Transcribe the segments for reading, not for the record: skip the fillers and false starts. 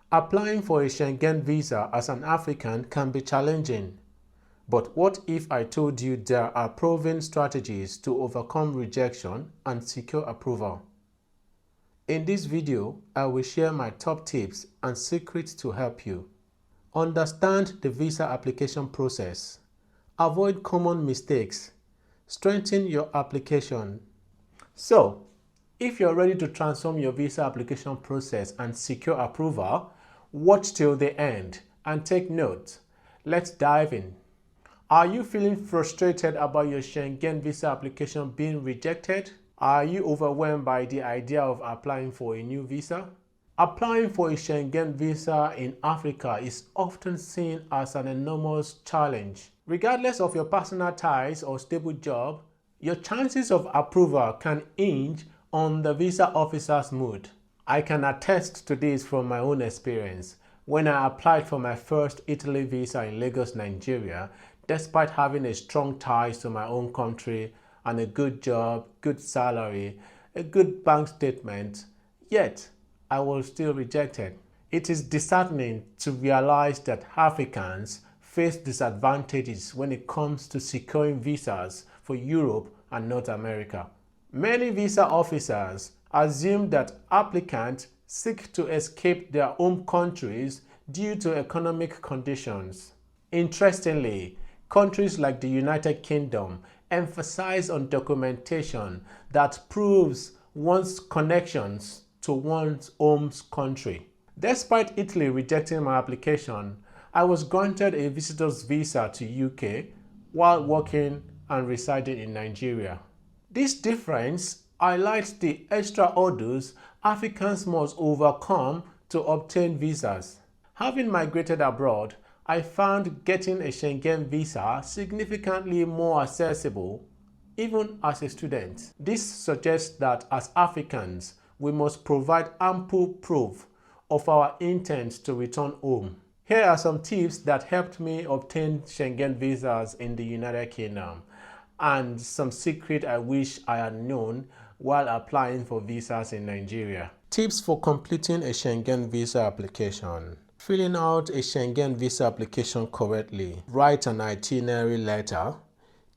Applying for a Schengen visa as an African can be challenging. But what if I told you there are proven strategies to overcome rejection and secure approval? In this video, I will share my top tips and secrets to help you. Understand the visa application process. Avoid common mistakes. Strengthen your application. So, if you're ready to transform your visa application process and secure approval, watch till the end and take note. Let's dive in. Are you feeling frustrated about your Schengen visa application being rejected? Are you overwhelmed by the idea of applying for a new visa? Applying for a Schengen visa in Africa is often seen as an enormous challenge. Regardless of your personal ties or stable job, your chances of approval can hinge on the visa officer's mood. I can attest to this from my own experience. When I applied for my first Italy visa in Lagos, Nigeria, despite having a strong ties to my own country and a good job, good salary, a good bank statement, yet I was still rejected. It is disheartening to realize that Africans face disadvantages when it comes to securing visas for Europe and North America. Many visa officers assume that applicants seek to escape their home countries due to economic conditions. Interestingly, countries like the United Kingdom emphasize on documentation that proves one's connections to one's home country. Despite Italy rejecting my application, I was granted a visitor's visa to UK while working and residing in Nigeria. This difference highlights the extra hurdles Africans must overcome to obtain visas. Having migrated abroad, I found getting a Schengen visa significantly more accessible, even as a student. This suggests that as Africans, we must provide ample proof of our intent to return home. Here are some tips that helped me obtain Schengen visas in the United Kingdom and some secret I wish I had known while applying for visas in Nigeria. Tips for completing a Schengen visa application. Filling out a Schengen visa application correctly. Write an itinerary letter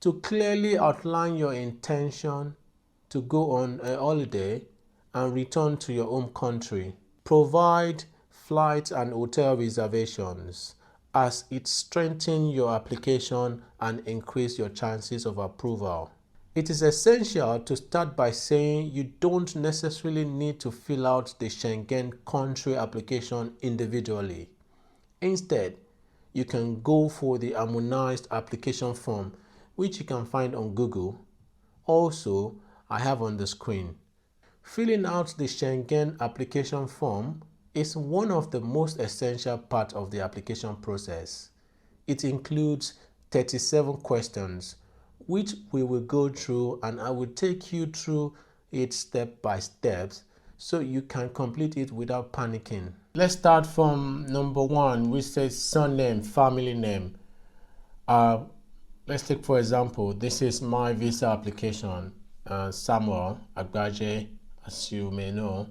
to clearly outline your intention to go on a holiday and return to your home country. Provide flight and hotel reservations as it strengthens your application and increase your chances of approval. It is essential to start by saying you don't necessarily need to fill out the Schengen country application individually. Instead, you can go for the Harmonized application form, which you can find on Google. Also, I have on the screen. Filling out the Schengen application form is one of the most essential parts of the application process. It includes 37 questions, which we will go through, and I will take you through it step by step so you can complete it without panicking. Let's start from number 1, which says surname, family name. Let's take, for example, this is my visa application, Samuel Agbaje, as you may know.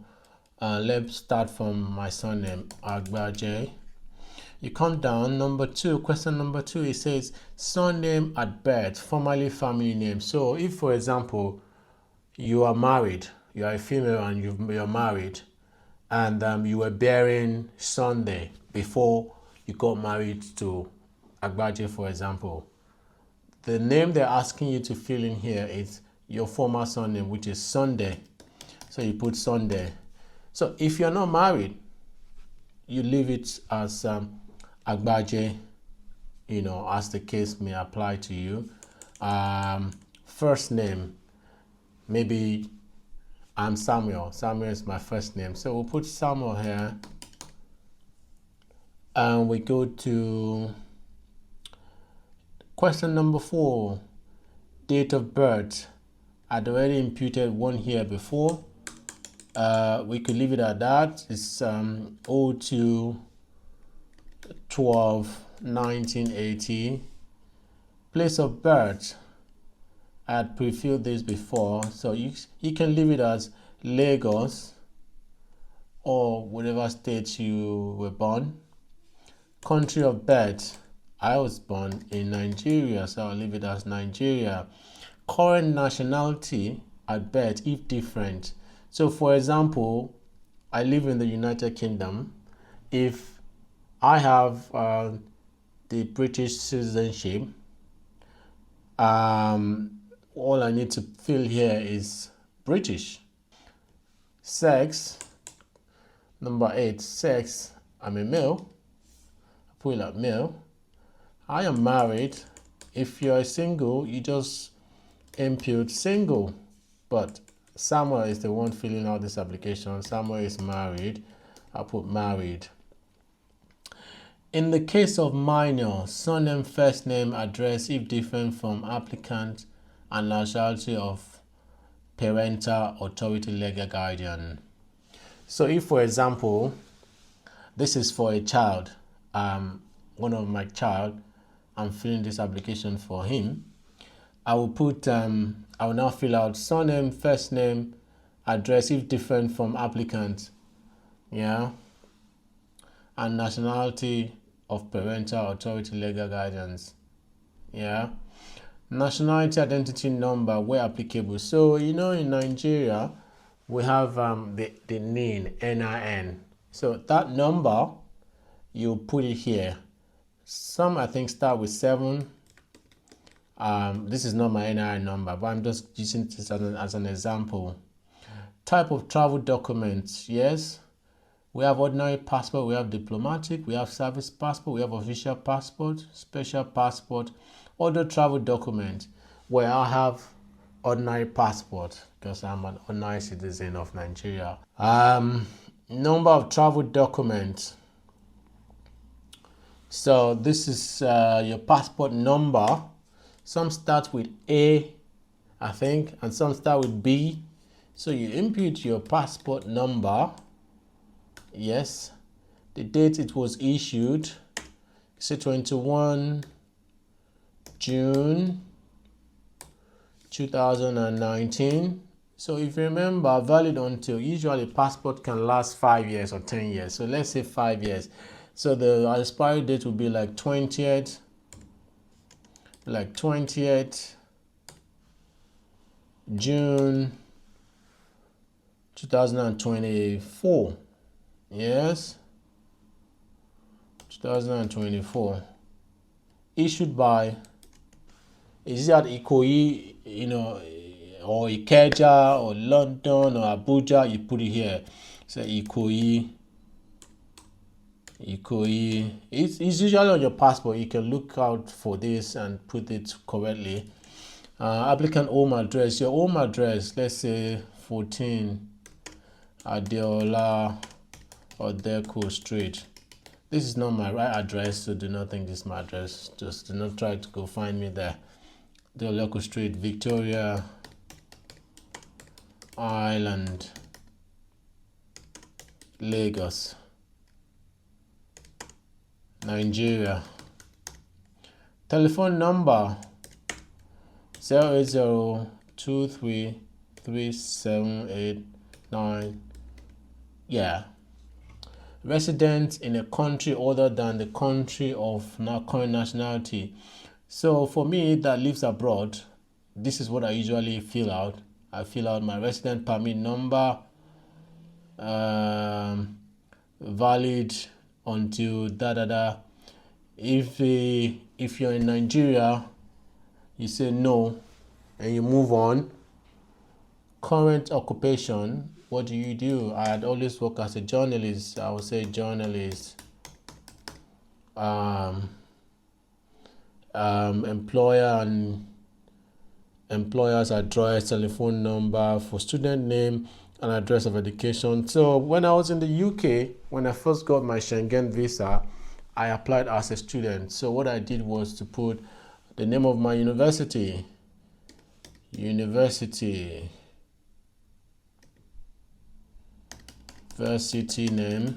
Let's start from my surname, Agbaje. You come down, number 2, question number 2, it says surname at birth, formerly family name. So if, for example, you are married, you are a female and you're married, and you were bearing Sunday before you got married to Agbaje, for example, the name they're asking you to fill in here is your former surname, which is Sunday. So you put Sunday. So if you're not married, you leave it as Agbaje, as the case may apply to you. First name, maybe I'm Samuel. Samuel is my first name. So we'll put Samuel here. And we go to question number 4, date of birth. I'd already imputed one here before. We could leave it at that. It's 02/12/1980. Place of birth, I had pre-filled this before, so you can leave it as Lagos. or whatever state you were born. Country of birth, I was born in Nigeria, so I'll leave it as Nigeria. Current nationality at birth, if different. So for example, I live in the United Kingdom. If I have the British citizenship, all I need to fill here is British. Sex, number 8, sex, I'm a male. I put it like male. I am married. If you're single, you just input single. But Samuel is the one filling out this application. Samuel is married. I put married. In the case of minor, surname, first name, address, if different from applicant, and nationality of parental authority legal guardian. So if, for example, this is for a child, one of my child, I'm filling this application for him, I will put, I will now fill out surname, first name, address, if different from applicant, yeah, and nationality of parental authority legal guidance, yeah. Nationality identity number where applicable. So in Nigeria we have the NIN. So that number, you put it here. Some I think start with 7. This is not my NIN number, but I'm just using this as an example. Type of travel documents, yes. We have ordinary passport, we have diplomatic, we have service passport, we have official passport, special passport, other travel document, where I have ordinary passport because I'm an ordinary citizen of Nigeria. Number of travel documents. So this is your passport number. Some start with A, I think, and some start with B. So you input your passport number. Yes, the date it was issued, say 21 June 2019. So if you remember, valid until, usually passport can last 5 years or 10 years. So let's say 5 years. So the expiry date will be like 20th June 2024. Yes, 2024. Issued by, is it at Ikoyi, or Ikeja, or London, or Abuja? You put it here. So Ikoyi. It's usually on your passport. You can look out for this and put it correctly. Applicant home address. Your home address, let's say 14 Adeola Odeko Street. This is not my right address, so do not think this is my address. Just do not try to go find me there. Odeko Street, Victoria Island, Lagos, Nigeria. Telephone number 080233789. Yeah. Resident in a country other than the country of current nationality. So for me that lives abroad, this is what I usually fill out. I fill out my resident permit number, valid until If you're in Nigeria, you say no and you move on. Current occupation, what do you do? I had always worked as a journalist. I would say journalist. Employer and employer's address, telephone number, for student name and address of education. So when I was in the UK, when I first got my Schengen visa, I applied as a student. So what I did was to put the name of my university name,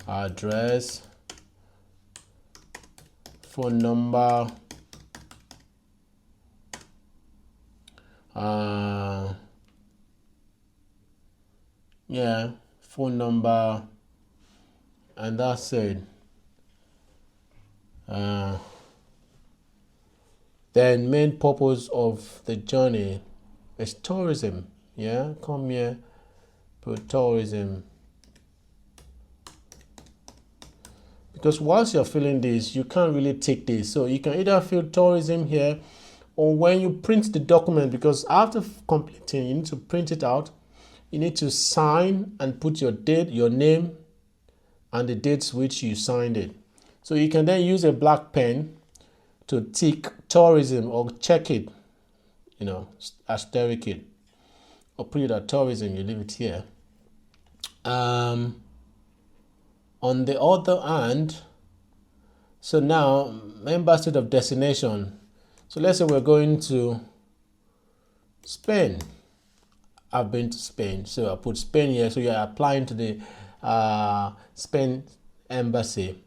address, phone number, Yeah, phone number, and that's it. Then main purpose of the journey is tourism. Yeah, come here, put tourism. Because whilst you're filling this, you can't really take this. So you can either fill tourism here, or when you print the document, because after completing, you need to print it out. You need to sign and put your date, your name, and the dates which you signed it. So you can then use a black pen to tick tourism or check it, asterisk it, or put it at tourism, you leave it here. On the other hand, so now member state of destination. So let's say we're going to Spain. I've been to Spain, so I put Spain here. So you're applying to the Spain embassy.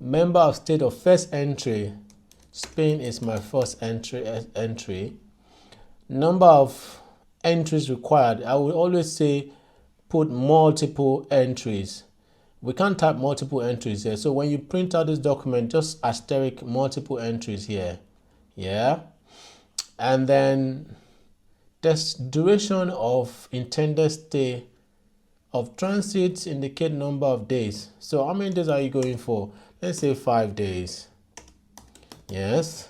Member of state of first entry. Spain is my first entry. Number of entries required. I will always say put multiple entries. We can't type multiple entries here. So when you print out this document, just asterisk multiple entries here. Yeah. And then this duration of intended stay of transit indicate number of days. So how many days are you going for? Let's say 5 days. Yes.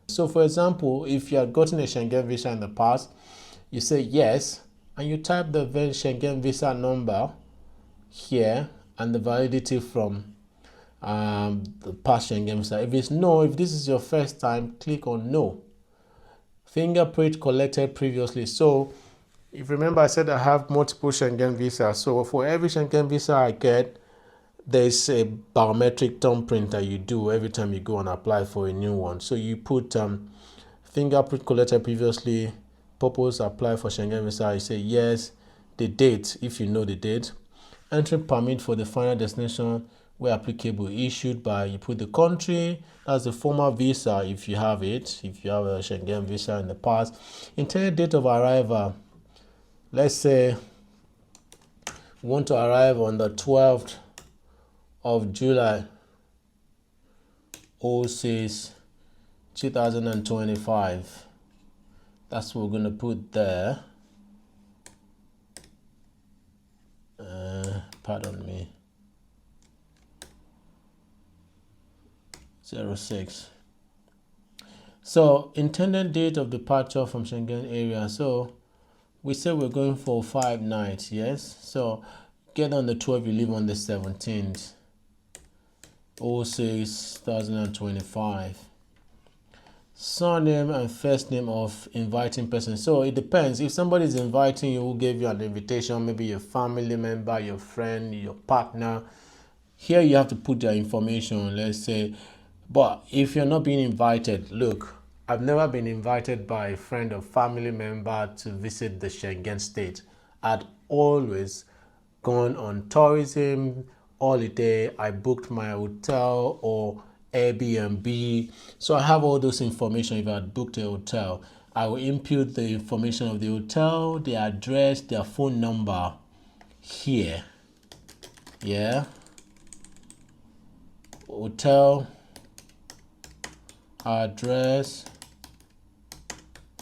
So for example, if you have gotten a Schengen visa in the past, you say yes, and you type the Schengen visa number here and the validity from the past Schengen visa. If it's no, if this is your first time, click on no. Fingerprint collected previously. So if you remember, I said I have multiple Schengen visas. So for every Schengen visa I get, there's a biometric thumbprint that you do every time you go and apply for a new one. So you put fingerprint collected previously, purpose apply for Schengen visa. You say yes, the date if you know the date, entry permit for the final destination where applicable, issued by, you put the country, that's the former visa if you have it, if you have a Schengen visa in the past. Intended date of arrival, let's say we want to arrive on the 12th of July 06 2025. That's what we're going to put there. Pardon me. 06. So intended date of departure from Schengen area. So we say we're going for 5 nights. Yes. So get on the 12th, you leave on the 17th. 06 2025. Surname and first name of inviting person. So it depends. If somebody is inviting you, who gave you an invitation, maybe your family member, your friend, your partner, here you have to put their information, let's say. But if you're not being invited, look, I've never been invited by a friend or family member to visit the Schengen state. I'd always gone on tourism, holiday, I booked my hotel or Airbnb. So I have all those information. If I had booked a hotel, I will input the information of the hotel, the address, their phone number here. Yeah. Hotel, address,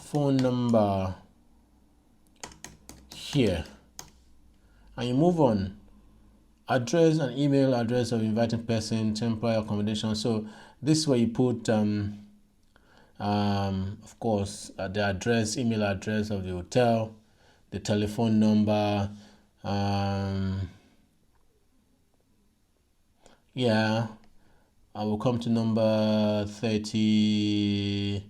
phone number here. And you move on. Address and email address of inviting person, temporary accommodation. So this is where you put of course the address, email address of the hotel, the telephone number, yeah. I will come to number 30.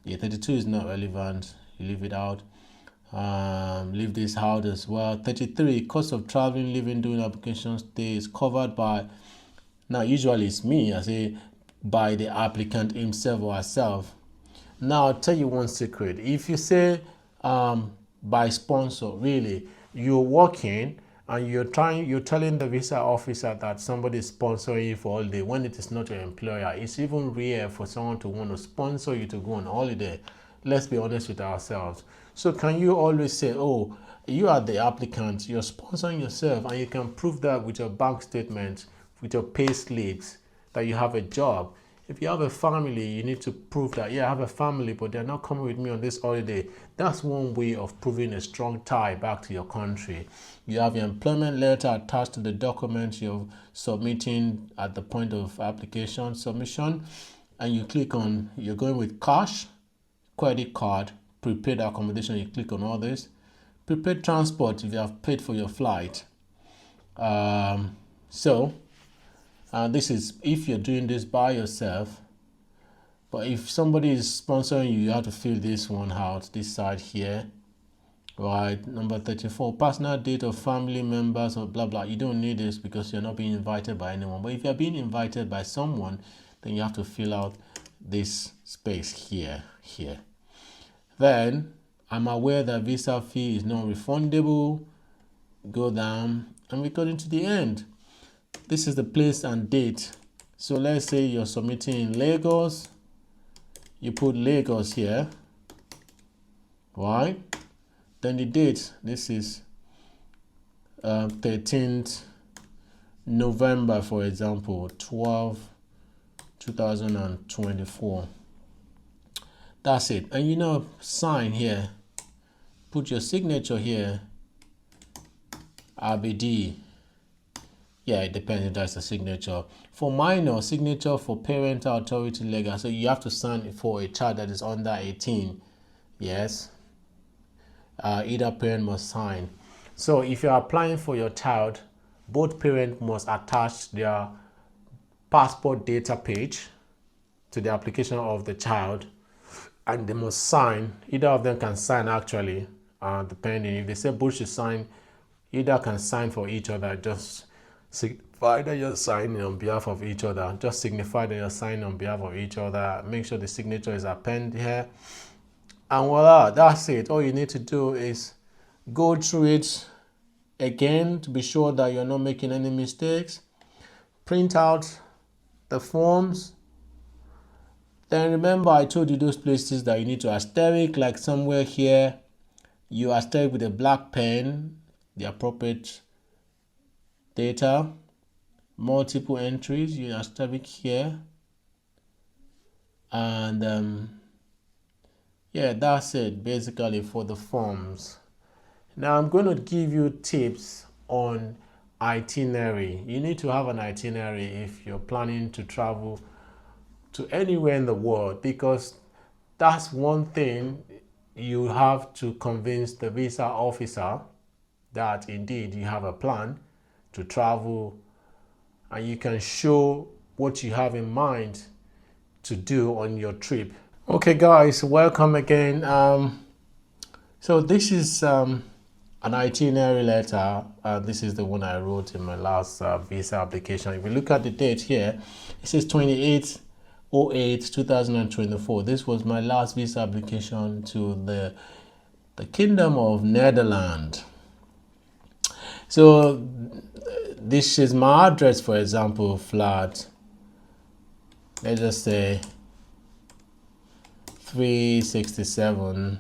Yeah, 32 is not relevant, you leave it out. Leave this out as well. 33, cost of traveling, living, doing application stay is covered by, now usually it's me, I say by the applicant himself or herself. Now I'll tell you one secret. If you say by sponsor, really you're working and you're telling the visa officer that somebody is sponsoring you for holiday when it is not your employer. It's even rare for someone to want to sponsor you to go on holiday. let's be honest with ourselves. So can you always say, oh, you are the applicant, you're sponsoring yourself, and you can prove that with your bank statement, with your pay slips, that you have a job. If you have a family, you need to prove that, yeah, I have a family, but they're not coming with me on this holiday. That's one way of proving a strong tie back to your country. You have your employment letter attached to the document you're submitting at the point of application submission, and you click on, you're going with cash, credit card, prepaid accommodation, you click on all this. Prepaid transport if you have paid for your flight. This is if you're doing this by yourself, but if somebody is sponsoring you, you have to fill this one out, this side here, right? Number 34, personal date of family members or blah blah. You don't need this because you're not being invited by anyone. But if you're being invited by someone, then you have to fill out this space here. Then I'm aware that visa fee is non-refundable. Go down and we got into the end. This is the place and date. So let's say you're submitting in Lagos. You put Lagos here, right? Then the date, this is 13th November, for example, 2024. That's it. And sign here. Put your signature here. RBD. Yeah, it depends if that's a signature. For minor, signature for parental authority legal. So you have to sign it for a child that is under 18. Yes. Either parent must sign. So if you're applying for your child, both parents must attach their passport data page to the application of the child, and they must sign. Either of them can sign actually, depending. If they say both should sign, either can sign for each other. Just signify that you're signing on behalf of each other. Just signify that you're signing on behalf of each other. Make sure the signature is appended here. And voila, that's it. All you need to do is go through it again to be sure that you're not making any mistakes. Print out the forms. Then remember, I told you those places that you need to asterisk, like somewhere here, you asterisk with a black pen, the appropriate data, multiple entries, you asterisk here. And yeah, that's it basically for the forms. Now I'm going to give you tips on itinerary. You need to have an itinerary if you're planning to travel to anywhere in the world, because that's one thing you have to convince the visa officer that indeed you have a plan to travel, and you can show what you have in mind to do on your trip. Okay guys, welcome again. So this is an itinerary letter. This is the one I wrote in my last visa application. If you look at the date here, it says 28/08/2024. This was my last visa application to the Kingdom of Netherlands. So this is my address, for example, flat. Let's just say 367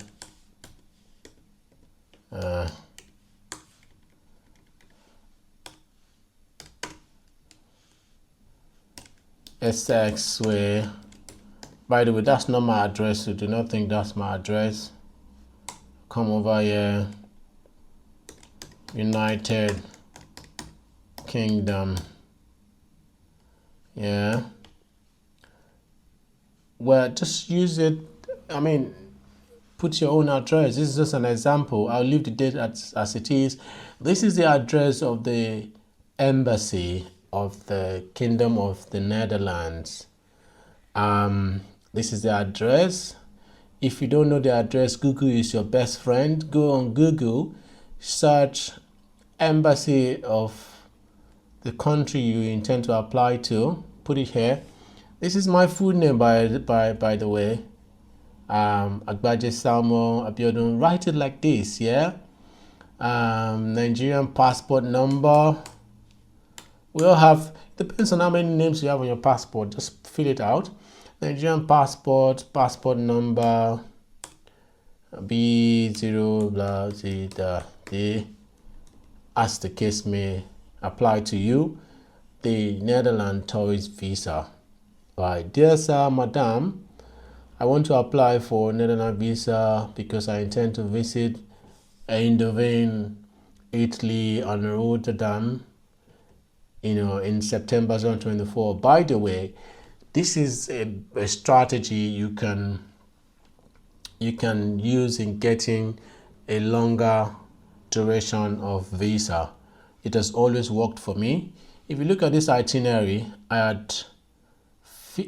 Essex Way. By the way, that's not my address, so do not think that's my address. Come over here. United Kingdom. Yeah. Well, just use it. I mean, put your own address. This is just an example. I'll leave the date as it is. This is the address of the embassy of the Kingdom of the Netherlands. This is the address. If you don't know the address, Google is your best friend. Go on Google, search embassy of the country you intend to apply to. Put it here. This is my full name, by the way. Agbaje Salmo Abiodun. Write it like this, yeah. Nigerian passport number. We all have, depends on how many names you have on your passport. Just fill it out. Nigerian passport number. B0 blah zeta D, as the case may apply to you, the Netherlands tourist visa. Right, dear sir, madam, I want to apply for Netherlands visa because I intend to visit Eindhoven, Italy, and Rotterdam, in September 2024. By the way, this is a strategy you can use in getting a longer duration of visa. It has always worked for me. If you look at this itinerary, I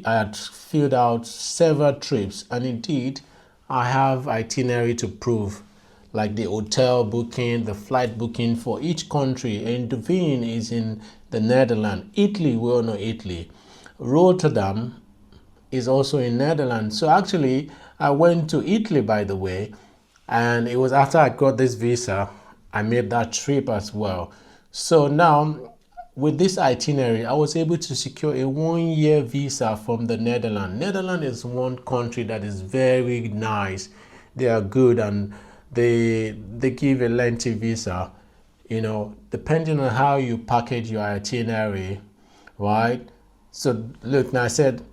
had filled out several trips, and indeed I have itinerary to prove, like the hotel booking, the flight booking for each country. Eindhoven is in the Netherlands. Italy, we all know Italy. Rotterdam is also in Netherlands. So actually I went to Italy, by the way, and it was after I got this visa I made that trip as well. So now with this itinerary, I was able to secure a 1-year visa from the Netherlands. Netherlands is one country that is very nice. They are good, and they give a lengthy visa, depending on how you package your itinerary, right? So look, now I said,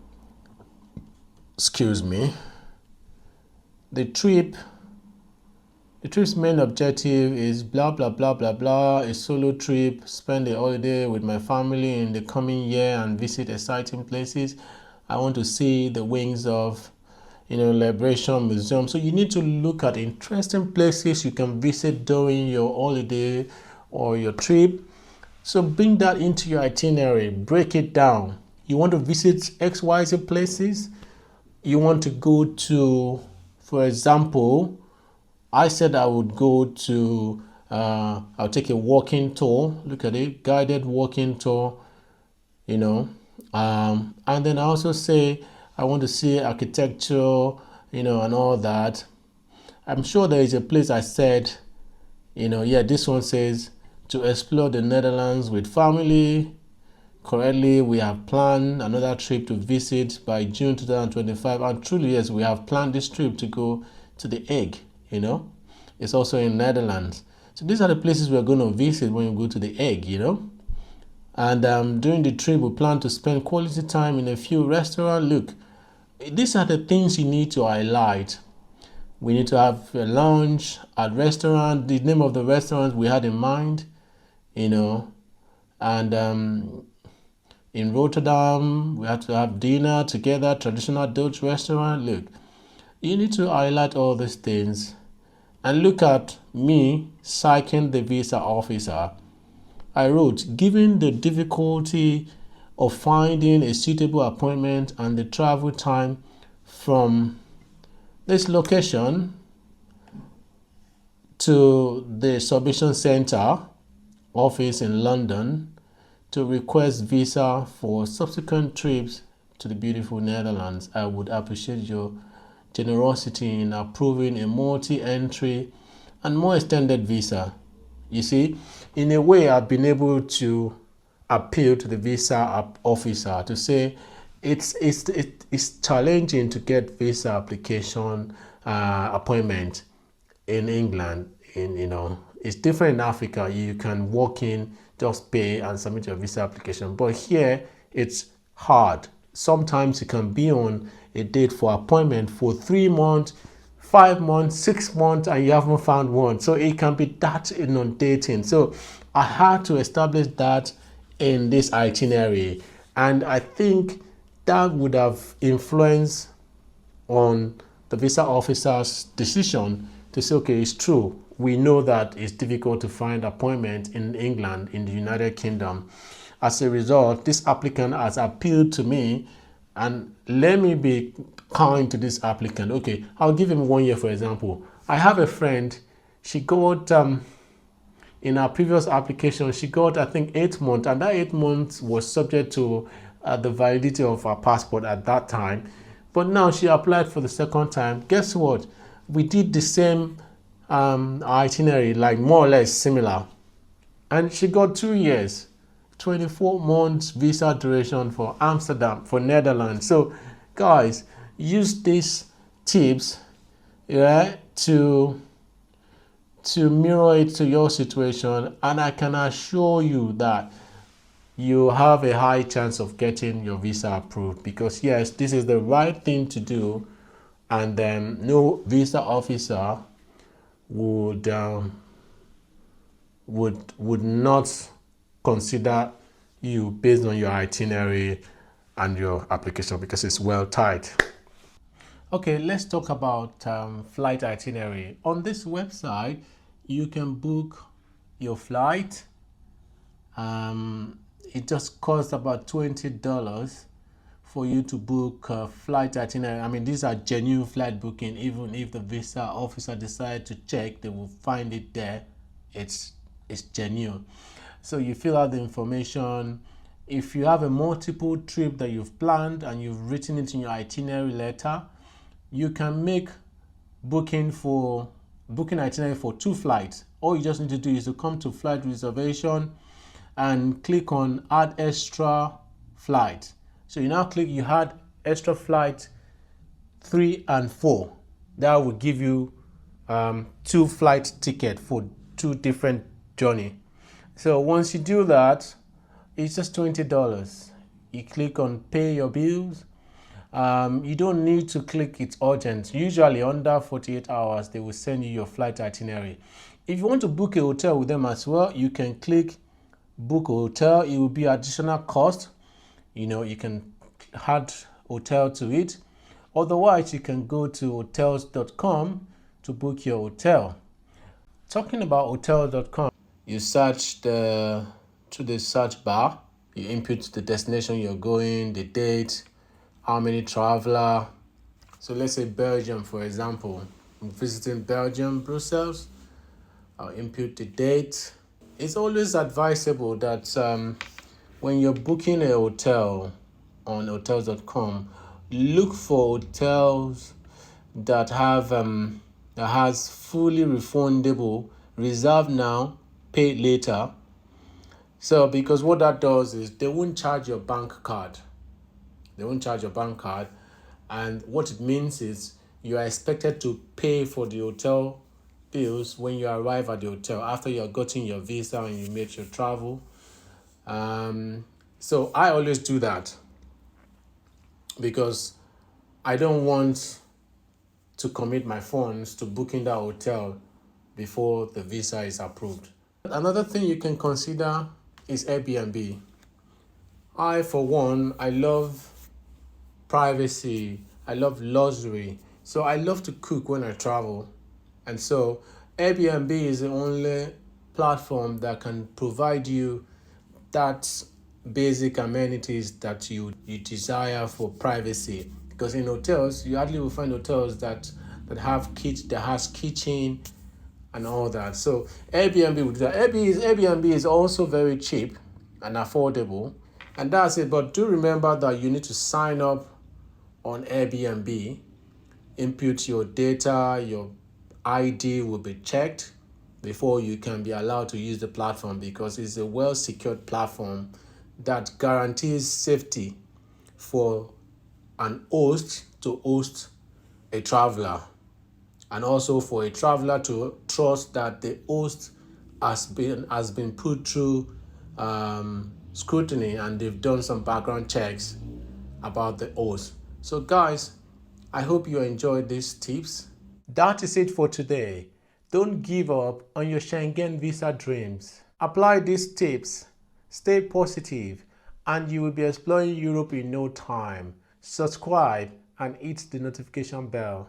excuse me, the trip's main objective is blah blah blah blah blah, a solo trip, spend a holiday with my family in the coming year and visit exciting places. I want to see the wings of Liberation Museum. So you need to look at interesting places you can visit during your holiday or your trip. So bring that into your itinerary, break it down. You want to visit XYZ places. You want to go to, for example, I said I would go to, I'll take a walking tour. Look at it, guided walking tour, and then I also say I want to see architecture, and all that. I'm sure there is a place I said, this one says to explore the Netherlands with family. Currently, we have planned another trip to visit by June 2025. And truly, yes, we have planned this trip to go to The Hague, It's also in Netherlands. So these are the places we're going to visit when we go to The Hague, And during the trip, we plan to spend quality time in a few restaurants. Look, these are the things you need to highlight. We need to have a lunch at restaurant. The name of the restaurant we had in mind, and in Rotterdam, we had to have dinner together, traditional Dutch restaurant. Look, you need to highlight all these things. And look at me psyching the visa officer. I wrote, given the difficulty of finding a suitable appointment and the travel time from this location to the submission center office in London to request visa for subsequent trips to the beautiful Netherlands, I would appreciate your generosity in approving a multi-entry and more extended visa. You see, in a way, I've been able to appeal to the visa officer to say it's challenging to get visa application appointment in England. It's different in Africa. You can walk in, just pay and submit your visa application. But here, it's hard. Sometimes you can be on a date for appointment for 3 months, 5 months, 6 months, and you haven't found one. So it can be that inundating. So I had to establish that in this itinerary. And I think that would have influenced on the visa officer's decision to say, okay, it's true. We know that it's difficult to find appointment in England, in the United Kingdom. As a result, this applicant has appealed to me, and let me be kind to this applicant. Okay, I'll give him 1 year, for example. I have a friend, she got, in her previous application, she got, I think, 8 months, and that 8 months was subject to the validity of her passport at that time. But now she applied for the second time. Guess what? We did the same itinerary, like more or less similar. And she got 2 years, 24 months visa duration for Amsterdam, for Netherlands. So guys, use these tips, to mirror it to your situation, and I can assure you that you have a high chance of getting your visa approved, because yes, this is the right thing to do, and no visa officer would not consider you based on your itinerary and your application, because it's well tied. Okay, let's talk about flight itinerary. On this website, you can book your flight. It just costs about $20 for you to book a flight itinerary. I mean, these are genuine flight booking. Even if the visa officer decides to check, they will find it there. It's genuine. So you fill out the information. If you have a multiple trip that you've planned and you've written it in your itinerary letter, you can make booking itinerary for 2 flights. All you just need to do is to come to flight reservation and click on add extra flight. So you now click, you add extra flight 3 and 4. That will give you 2 flight tickets for 2 different journey. So once you do that, it's just $20. You click on pay your bills. You don't need to click it's urgent. Usually under 48 hours, they will send you your flight itinerary. If you want to book a hotel with them as well, you can click book a hotel. It will be additional cost. You can add hotel to it. Otherwise, you can go to hotels.com to book your hotel. Talking about hotels.com, you search through the search bar. You input the destination you're going, the date, how many traveler. So let's say Belgium, for example. I'm visiting Belgium, Brussels. I'll input the date. It's always advisable that when you're booking a hotel on hotels.com, look for hotels that has fully refundable, reserve now, pay later. So because what that does is they won't charge your bank card. And what it means is you are expected to pay for the hotel bills when you arrive at the hotel after you have gotten your visa and you make your travel. So I always do that because I don't want to commit my funds to booking that hotel before the visa is approved. Another thing you can consider is Airbnb. For one, I love privacy. I love luxury. So I love to cook when I travel. And so Airbnb is the only platform that can provide you that basic amenities that you desire for privacy. Because in hotels, you hardly will find hotels that has kitchen and all that. So Airbnb would do that. Airbnb is also very cheap and affordable, and that's it. But do remember that you need to sign up on Airbnb, input your data, your ID will be checked before you can be allowed to use the platform, because it's a well-secured platform that guarantees safety for an host to host a traveler, and also for a traveler to trust that the host has been put through scrutiny and they've done some background checks about the host. So guys, I hope you enjoyed these tips. That is it for today. Don't give up on your Schengen visa dreams. Apply these tips, stay positive, and you will be exploring Europe in no time. Subscribe and hit the notification bell.